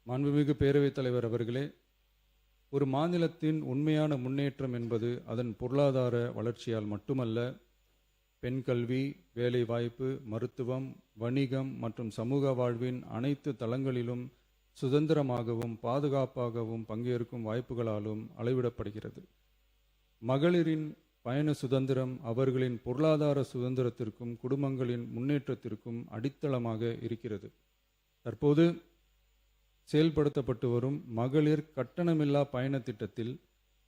மாண்புமிகு பேரவைத் தலைவர் அவர்களே, ஒரு மாநிலத்தின் உண்மையான முன்னேற்றம் என்பது அதன் பொருளாதார வளர்ச்சியால் மட்டுமல்ல, பெண் கல்வி, வேலைவாய்ப்பு, மருத்துவம், வணிகம் மற்றும் சமூக வாழ்வின் அனைத்து தளங்களிலும் சுதந்திரமாகவும் பாதுகாப்பாகவும் பங்கேற்கும் வாய்ப்புகளாலும் அளவிடப்படுகிறது. மகளிரின் பயண சுதந்திரம் அவர்களின் பொருளாதார சுதந்திரத்திற்கும் குடும்பங்களின் முன்னேற்றத்திற்கும் அடித்தளமாக இருக்கிறது. தற்போது செயல்படுத்தப்பட்டு வரும் மகளிர் கட்டணமில்லா பயண திட்டத்தில்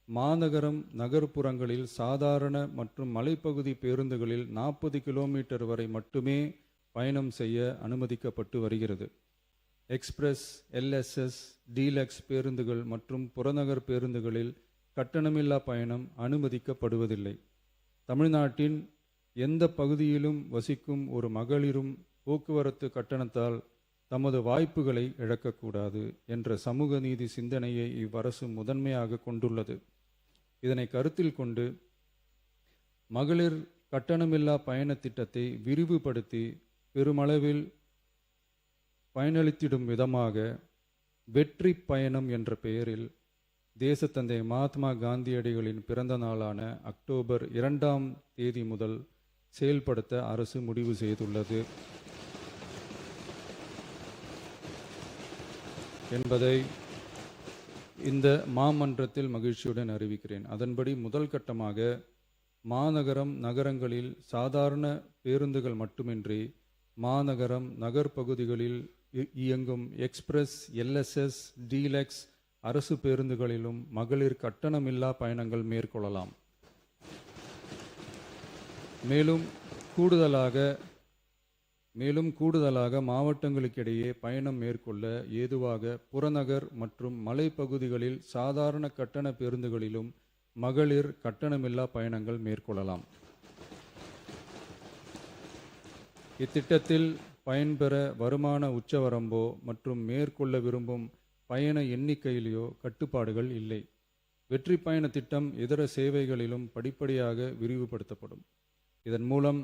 மாநகரம், நகர்ப்புறங்களில் சாதாரண மற்றும் மலைப்பகுதி பேருந்துகளில் 40 கிலோமீட்டர் வரை மட்டுமே பயணம் செய்ய அனுமதிக்கப்பட்டு வருகிறது. எக்ஸ்பிரஸ், எல்எஸ்எஸ், டீலக்ஸ் பேருந்துகள் மற்றும் புறநகர் பேருந்துகளில் கட்டணமில்லா பயணம் அனுமதிக்கப்படுவதில்லை. தமிழ்நாட்டின் எந்த பகுதியிலும் வசிக்கும் ஒரு மகளிரும் போக்குவரத்து கட்டணத்தால் தமது வாய்ப்புகளை இழக்கக்கூடாது என்ற சமூக நீதி சிந்தனையை இவ்வரசு முதன்மையாக கொண்டுள்ளது. இதனை கருத்தில் கொண்டு மகளிர் கட்டணமில்லா பயண திட்டத்தை விரிவுபடுத்தி பெருமளவில் பயனளித்திடும் விதமாக வெற்றி பயணம் என்ற பெயரில் தேசத்தந்தை மகாத்மா காந்தியடிகளின் பிறந்த நாளான அக்டோபர் 2ஆம் தேதி முதல் செயல்படுத்த அரசு முடிவு செய்துள்ளது என்பதை இந்த மாமன்றத்தில் மகிழ்ச்சியுடன் அறிவிக்கிறேன். அதன்படி முதல் கட்டமாக மாநகரம், நகரங்களில் சாதாரண பேருந்துகள் மட்டுமின்றி மாநகரம், நகர்ப்பகுதிகளில் இயங்கும் எக்ஸ்பிரஸ், எல்எஸ்எஸ், டீலக்ஸ் அரசு பேருந்துகளிலும் மகளிர் கட்டணமில்லா பயணங்கள் மேற்கொள்ளலாம். மேலும் கூடுதலாக மாவட்டங்களுக்கிடையே பயணம் மேற்கொள்ள ஏதுவாக புறநகர் மற்றும் மலைப்பகுதிகளில் சாதாரண கட்டண பேருந்துகளிலும் மகளிர் கட்டணமில்லா பயணங்கள் மேற்கொள்ளலாம். இத்திட்டத்தில் பயன்பெற வருமான உச்சவரம்போ மற்றும் மேற்கொள்ள விரும்பும் பயண எண்ணிக்கையிலேயோ கட்டுப்பாடுகள் இல்லை. வெற்றி பயண திட்டம் இதர சேவைகளிலும் படிப்படியாக விரிவுபடுத்தப்படும். இதன் மூலம்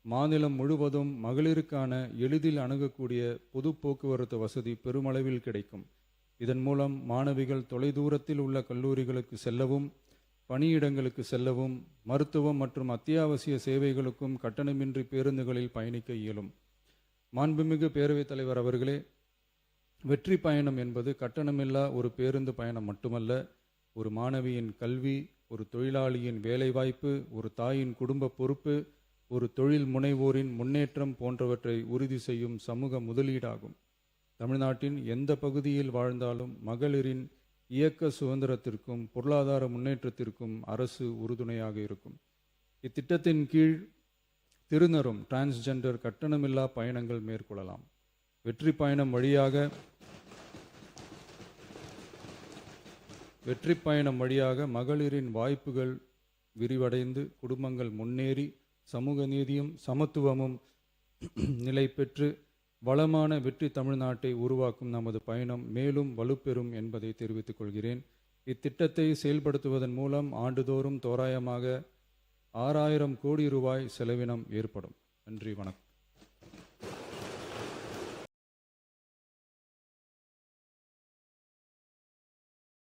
மாநிலம் முழுவதும் மகளிருக்கான எளிதில் அணுகக்கூடிய பொது போக்குவரத்து வசதி பெருமளவில் கிடைக்கும். இதன் மூலம் மாணவிகள் தொலைதூரத்தில் உள்ள கல்லூரிகளுக்கு செல்லவும், பணியிடங்களுக்கு செல்லவும், மருத்துவம் மற்றும் அத்தியாவசிய சேவைகளுக்கும் கட்டணமின்றி பேருந்துகளில் பயணிக்க இயலும். மாண்புமிகு பேரவைத் தலைவர் அவர்களே, வெற்றி பயணம் என்பது கட்டணமில்லா ஒரு பேருந்து பயணம் மட்டுமல்ல, ஒரு மாணவியின் கல்வி, ஒரு தொழிலாளியின் வேலைவாய்ப்பு, ஒரு தாயின் குடும்ப பொறுப்பு, ஒரு தொழில் முனைவோரின் முன்னேற்றம் போன்றவற்றை உறுதி செய்யும் சமூக முதலீடாகும். தமிழ்நாட்டின் எந்த பகுதியில் வாழ்ந்தாலும் மகளிரின் இயக்க சுதந்திரத்திற்கும் பொருளாதார முன்னேற்றத்திற்கும் அரசு உறுதுணையாக இருக்கும். இத்திட்டத்தின் கீழ் திருநரும் டிரான்ஸ்ஜெண்டர் கட்டணமில்லா பயணங்கள் மேற்கொள்ளலாம். வெற்றி பயணம் வழியாக மகளிரின் வாய்ப்புகள் விரிவடைந்து குடும்பங்கள் முன்னேறி சமூக நீதியும் சமத்துவமும் நிலை பெற்று வளமான வெற்றி தமிழ்நாட்டை உருவாக்கும் நமது பயணம் மேலும் வலுப்பெறும் என்பதை தெரிவித்துக் கொள்கிறேன். இத்திட்டத்தை செயல்படுத்துவதன் மூலம் ஆண்டுதோறும் தோராயமாக 6000 கோடி ரூபாய் செலவினம் ஏற்படும். நன்றி, வணக்கம்.